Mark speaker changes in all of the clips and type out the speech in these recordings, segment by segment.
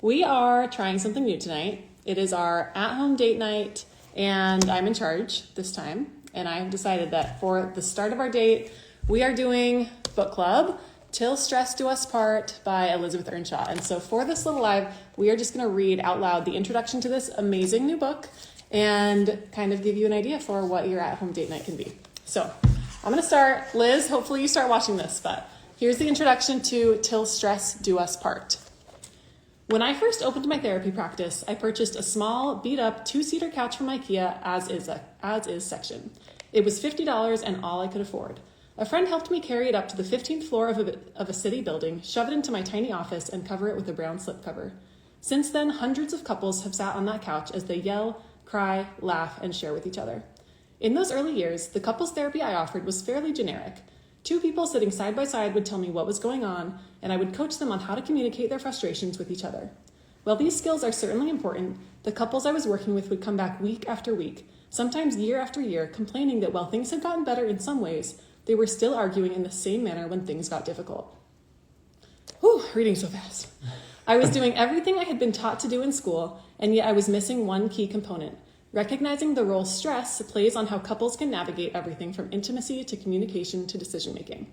Speaker 1: We are trying something new tonight. It is our at-home date night, and I'm in charge this time. And I have decided that for the start of our date, we are doing book club, Til Stress Do Us Part by Elizabeth Earnshaw. And so for this little live, we are just going to read out loud the introduction to this amazing new book and kind of give you an idea for what your at-home date night can be. So I'm going to start. Liz, hopefully you start watching this, but here's the introduction to Til Stress Do Us Part. When I first opened my therapy practice, I purchased a small, beat-up, two-seater couch from IKEA as is section. It was $50 and all I could afford. A friend helped me carry it up to the 15th floor of a city building, shove it into my tiny office, and cover it with a brown slipcover. Since then, hundreds of couples have sat on that couch as they yell, cry, laugh, and share with each other. In those early years, the couples therapy I offered was fairly generic. Two people sitting side by side would tell me what was going on, and I would coach them on how to communicate their frustrations with each other. While these skills are certainly important, the couples I was working with would come back week after week, sometimes year after year, complaining that while things had gotten better in some ways, they were still arguing in the same manner when things got difficult. Whew, reading so fast. I was doing everything I had been taught to do in school, and yet I was missing one key component: recognizing the role stress plays on how couples can navigate everything from intimacy to communication to decision-making.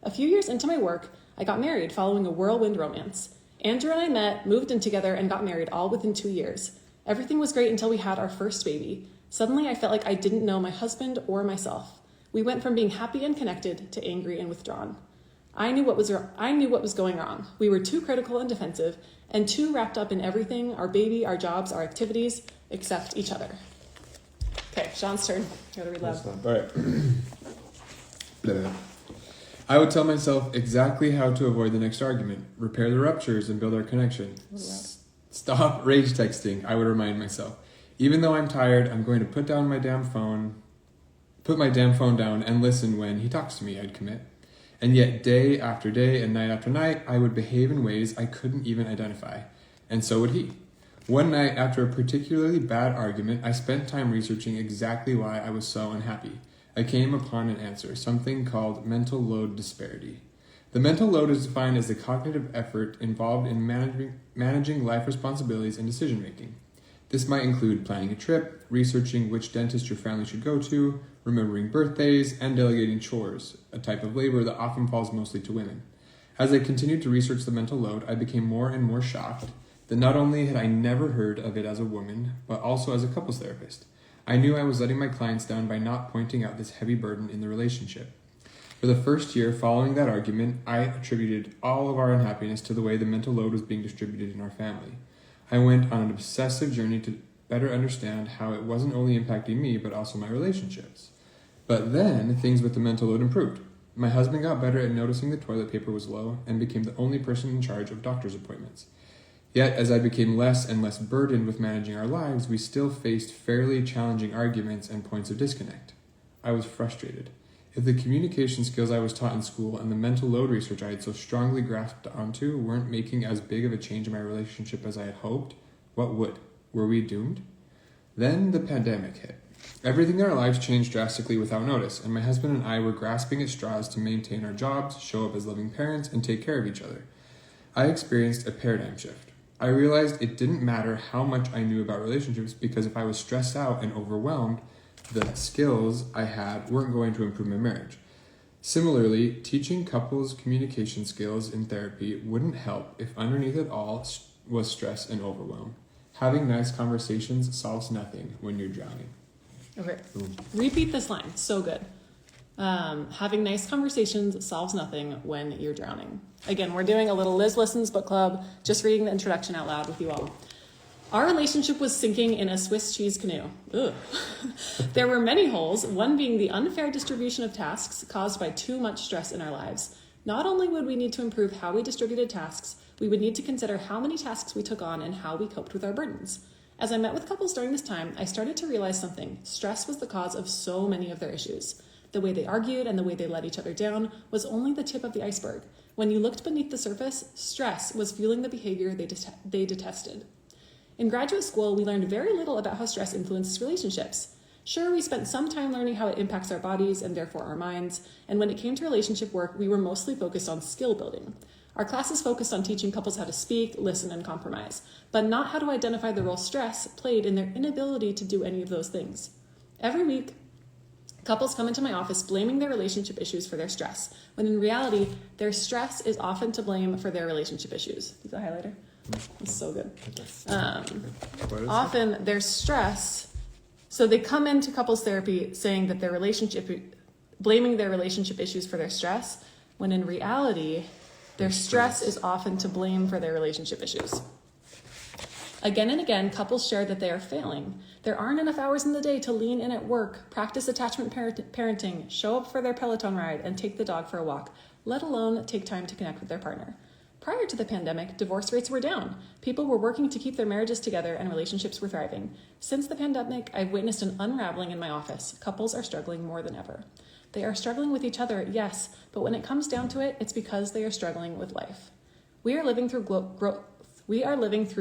Speaker 1: A few years into my work, I got married following a whirlwind romance. Andrew and I met, moved in together, and got married all within 2 years. Everything was great until we had our first baby. Suddenly, I felt like I didn't know my husband or myself. We went from being happy and connected to angry and withdrawn. I knew what was going wrong. We were too critical and defensive, and too wrapped up in everything, our baby, our jobs, our activities, except each other. Okay, Sean's turn. You gotta read loud.
Speaker 2: All right. I would tell myself exactly how to avoid the next argument, repair the ruptures, and build our connection. Stop rage texting, I would remind myself. Even though I'm tired, I'm going to put my damn phone down and listen when he talks to me, I'd commit. And yet day after day and night after night, I would behave in ways I couldn't even identify. And so would he. One night, after a particularly bad argument, I spent time researching exactly why I was so unhappy. I came upon an answer, something called mental load disparity. The mental load is defined as the cognitive effort involved in managing life responsibilities and decision-making. This might include planning a trip, researching which dentist your family should go to, remembering birthdays, and delegating chores, a type of labor that often falls mostly to women. As I continued to research the mental load, I became more and more shocked that not only had I never heard of it as a woman, but also as a couples therapist. I knew I was letting my clients down by not pointing out this heavy burden in the relationship. For the first year following that argument, I attributed all of our unhappiness to the way the mental load was being distributed in our family. I went on an obsessive journey to better understand how it wasn't only impacting me, but also my relationships. But then, things with the mental load improved. My husband got better at noticing the toilet paper was low and became the only person in charge of doctor's appointments. Yet, as I became less and less burdened with managing our lives, we still faced fairly challenging arguments and points of disconnect. I was frustrated. If the communication skills I was taught in school and the mental load research I had so strongly grasped onto weren't making as big of a change in my relationship as I had hoped, what would? Were we doomed? Then the pandemic hit. Everything in our lives changed drastically without notice, and my husband and I were grasping at straws to maintain our jobs, show up as loving parents, and take care of each other. I experienced a paradigm shift. I realized it didn't matter how much I knew about relationships because if I was stressed out and overwhelmed, the skills I had weren't going to improve my marriage. Similarly, teaching couples communication skills in therapy wouldn't help if underneath it all was stress and overwhelm. Having nice conversations solves nothing when you're drowning.
Speaker 1: Okay, repeat this line. So good. Having nice conversations solves nothing when you're drowning. Again, we're doing a little Liz Listens book club, just reading the introduction out loud with you all. Our relationship was sinking in a Swiss cheese canoe. Ugh. There were many holes, one being the unfair distribution of tasks caused by too much stress in our lives. Not only would we need to improve how we distributed tasks, we would need to consider how many tasks we took on and how we coped with our burdens. As I met with couples during this time, I started to realize something. Stress was the cause of so many of their issues. The way they argued and the way they let each other down was only the tip of the iceberg. When you looked beneath the surface, stress was fueling the behavior they detested. In graduate school, we learned very little about how stress influences relationships. Sure, we spent some time learning how it impacts our bodies and therefore our minds, and when it came to relationship work, we were mostly focused on skill building. Our class is focused on teaching couples how to speak, listen, and compromise, but not how to identify the role stress played in their inability to do any of those things. Every week, couples come into my office blaming their relationship issues for their stress, when in reality, their stress is often to blame for their relationship issues. Is that highlighter? It's so good. Often their stress, so they come into couples therapy saying that blaming their relationship issues for their stress, when in reality, their stress is often to blame for their relationship issues. Again and again, couples share that they are failing. There aren't enough hours in the day to lean in at work, practice attachment parenting, show up for their Peloton ride, and take the dog for a walk, let alone take time to connect with their partner. Prior to the pandemic, divorce rates were down. People were working to keep their marriages together and relationships were thriving. Since the pandemic, I've witnessed an unraveling in my office. Couples are struggling more than ever. They are struggling with each other, yes, but when it comes down to it, it's because they are struggling with life. We are living through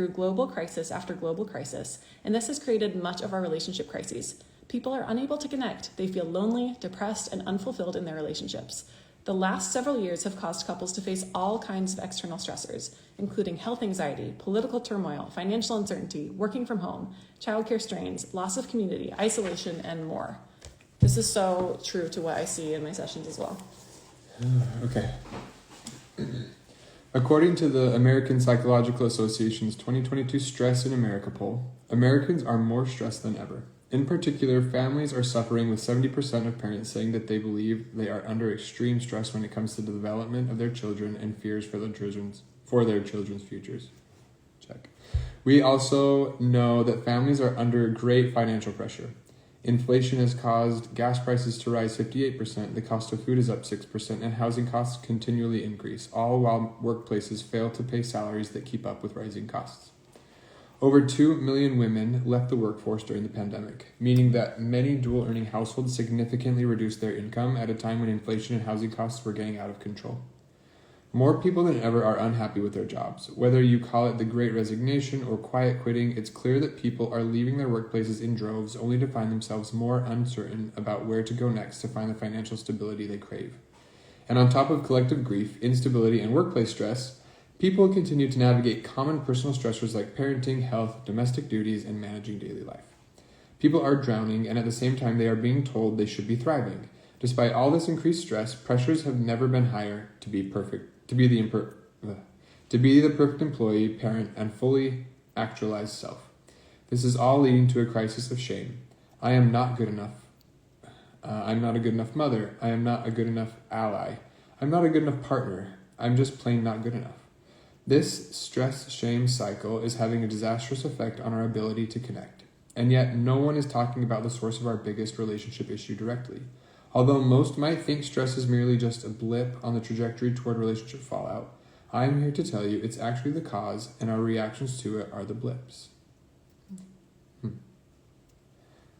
Speaker 1: global crisis after global crisis, and this has created much of our relationship crises. People are unable to connect. They feel lonely, depressed, and unfulfilled in their relationships. The last several years have caused couples to face all kinds of external stressors, including health anxiety, political turmoil, financial uncertainty, working from home, childcare strains, loss of community, isolation, and more. This is so true to what I see in my sessions as well.
Speaker 2: Okay. According to the American Psychological Association's 2022 Stress in America poll, Americans are more stressed than ever. In particular, families are suffering, with 70% of parents saying that they believe they are under extreme stress when it comes to the development of their children and fears for their children's futures. Check. We also know that families are under great financial pressure. Inflation has caused gas prices to rise 58%, the cost of food is up 6%, and housing costs continually increase, all while workplaces fail to pay salaries that keep up with rising costs. Over 2 million women left the workforce during the pandemic, meaning that many dual-earning households significantly reduced their income at a time when inflation and housing costs were getting out of control. More people than ever are unhappy with their jobs. Whether you call it the Great Resignation or quiet quitting, it's clear that people are leaving their workplaces in droves only to find themselves more uncertain about where to go next to find the financial stability they crave. And on top of collective grief, instability, and workplace stress, people continue to navigate common personal stressors like parenting, health, domestic duties, and managing daily life. People are drowning, and at the same time, they are being told they should be thriving. Despite all this increased stress, pressures have never been higher to be the perfect employee, parent, and fully actualized self. This is all leading to a crisis of shame. I am not good enough. I'm not a good enough mother. I am not a good enough ally. I'm not a good enough partner. I'm just plain not good enough. This stress-shame cycle is having a disastrous effect on our ability to connect. And yet, no one is talking about the source of our biggest relationship issue directly. Although most might think stress is merely just a blip on the trajectory toward relationship fallout, I am here to tell you it's actually the cause, and our reactions to it are the blips.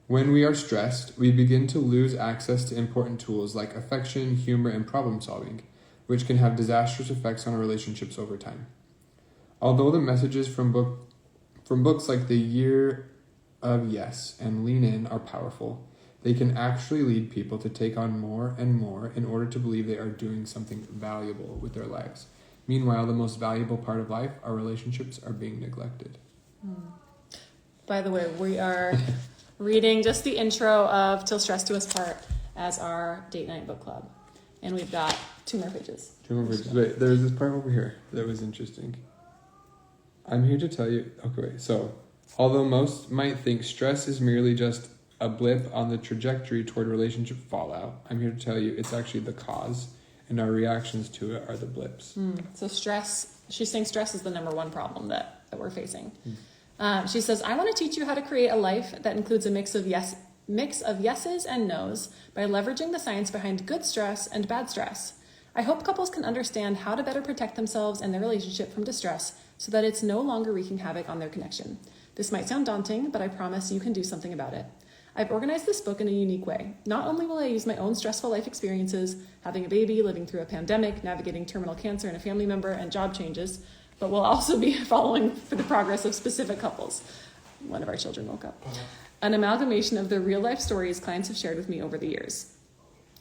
Speaker 2: When we are stressed, we begin to lose access to important tools like affection, humor, and problem solving, which can have disastrous effects on our relationships over time. Although the messages from books like The Year of Yes and Lean In are powerful, they can actually lead people to take on more and more in order to believe they are doing something valuable with their lives. Meanwhile, the most valuable part of life, our relationships, are being neglected.
Speaker 1: By the way, we are reading just the intro of Til Stress Do Us part as our date night book club. And we've got 2 more pages.
Speaker 2: 2 more pages. Wait, there's this part over here that was interesting. I'm here to tell you... Okay, wait. So, although most might think stress is merely just a blip on the trajectory toward relationship fallout, I'm here to tell you it's actually the cause, and our reactions to it are the blips.
Speaker 1: So stress, she's saying stress is the number one problem that we're facing. She says, I want to teach you how to create a life that includes a mix of yeses and nos by leveraging the science behind good stress and bad stress. I hope couples can understand how to better protect themselves and their relationship from distress so that it's no longer wreaking havoc on their connection. This might sound daunting, but I promise you can do something about it. I've organized this book in a unique way. Not only will I use my own stressful life experiences, having a baby, living through a pandemic, navigating terminal cancer in a family member, and job changes, but we'll also be following for the progress of specific couples. One of our children woke up. An amalgamation of the real-life stories clients have shared with me over the years.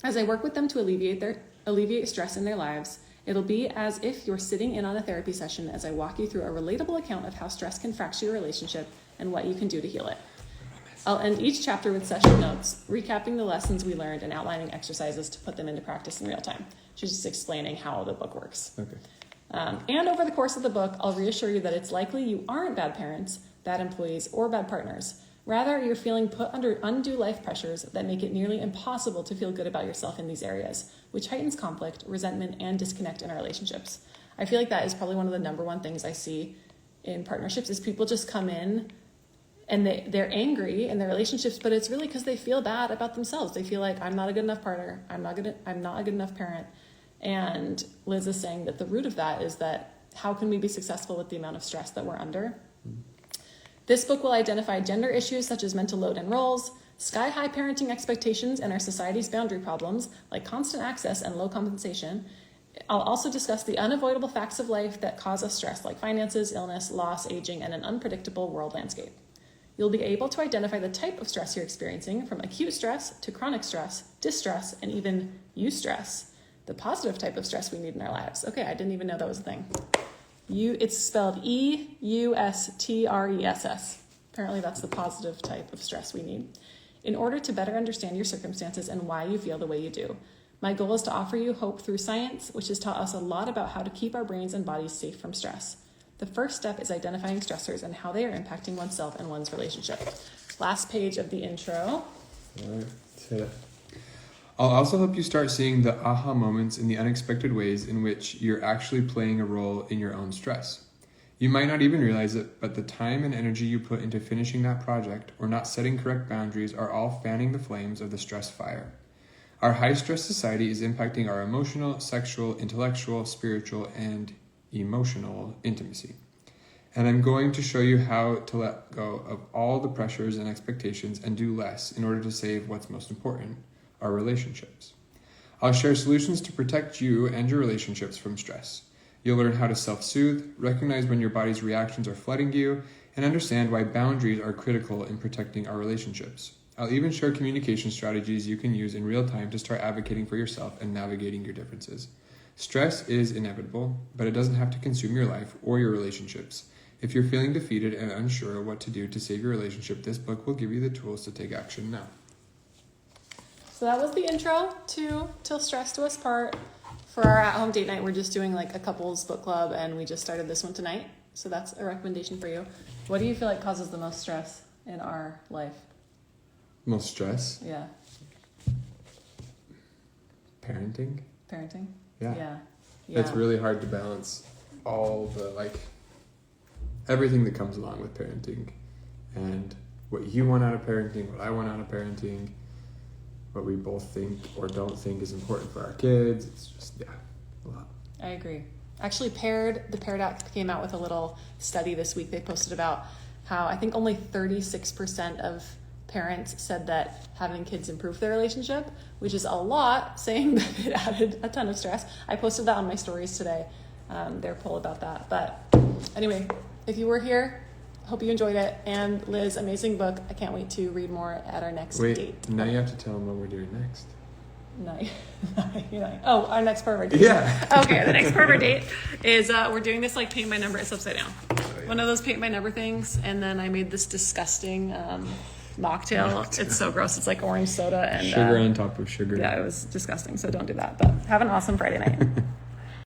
Speaker 1: As I work with them to alleviate stress in their lives, It'll be as if you're sitting in on a therapy session as I walk you through a relatable account of how stress can fracture your relationship and what you can do to heal it. I'll end each chapter with session notes, recapping the lessons we learned and outlining exercises to put them into practice in real time. She's just explaining how the book works.
Speaker 2: Okay.
Speaker 1: And over the course of the book, I'll reassure you that it's likely you aren't bad parents, bad employees, or bad partners. Rather, you're feeling put under undue life pressures that make it nearly impossible to feel good about yourself in these areas, which heightens conflict, resentment, and disconnect in our relationships. I feel like that is probably one of the number one things I see in partnerships is people just come in and they're angry in their relationships, but it's really because they feel bad about themselves. They feel like I'm not a good enough partner. I'm not a good enough parent. And Liz is saying that the root of that is that how can we be successful with the amount of stress that we're under? This book will identify gender issues such as mental load and roles, sky-high parenting expectations and our society's boundary problems like constant access and low compensation. I'll also discuss the unavoidable facts of life that cause us stress like finances, illness, loss, aging, and an unpredictable world landscape. You'll be able to identify the type of stress you're experiencing from acute stress to chronic stress, distress, and even eustress, the positive type of stress we need in our lives. Okay, I didn't even know that was a thing. It's spelled EUSTRESS. Apparently that's the positive type of stress we need in order to better understand your circumstances and why you feel the way you do. My goal is to offer you hope through science, which has taught us a lot about how to keep our brains and bodies safe from stress. The first step is identifying stressors and how they are impacting oneself and one's relationship. Last page of the intro.
Speaker 2: All right, let's hit it. I'll also help you start seeing the aha moments in the unexpected ways in which you're actually playing a role in your own stress. You might not even realize it, but the time and energy you put into finishing that project or not setting correct boundaries are all fanning the flames of the stress fire. Our high-stress society is impacting our emotional, sexual, intellectual, spiritual, and emotional intimacy. And I'm going to show you how to let go of all the pressures and expectations and do less in order to save what's most important, our relationships. I'll share solutions to protect you and your relationships from stress. You'll learn how to self-soothe, recognize when your body's reactions are flooding you, and understand why boundaries are critical in protecting our relationships. I'll even share communication strategies you can use in real time to start advocating for yourself and navigating your differences. Stress is inevitable, but it doesn't have to consume your life or your relationships. If you're feeling defeated and unsure what to do to save your relationship, this book will give you the tools to take action now.
Speaker 1: So that was the intro to Til Stress Do Us part. For our at-home date night, we're just doing like a couples book club, and we just started this one tonight. So that's a recommendation for you. What do you feel like causes the most stress in our life?
Speaker 2: Most stress?
Speaker 1: Yeah.
Speaker 2: Parenting? Yeah. It's really hard to balance all the, everything that comes along with parenting. And what you want out of parenting, what I want out of parenting, what we both think or don't think is important for our kids. It's just, a lot.
Speaker 1: I agree. Actually, the Paired Act came out with a little study this week. They posted about how I think only 36% of parents said that having kids improved their relationship, which is a lot, saying that it added a ton of stress. I posted that on my stories today, their poll about that. But anyway, if you were here, hope you enjoyed it. And Liz, amazing book. I can't wait to read more at our next date.
Speaker 2: Now you have to tell them what we're doing next.
Speaker 1: Oh, our next part of our date.
Speaker 2: Yeah.
Speaker 1: Okay, the next part of our date is we're doing this paint by number. It's upside down. One of those paint by number things. And then I made this disgusting mocktail. It's so gross. It's like orange soda and
Speaker 2: sugar on top of sugar.
Speaker 1: Yeah, it was disgusting. So don't do that. But have an awesome Friday night.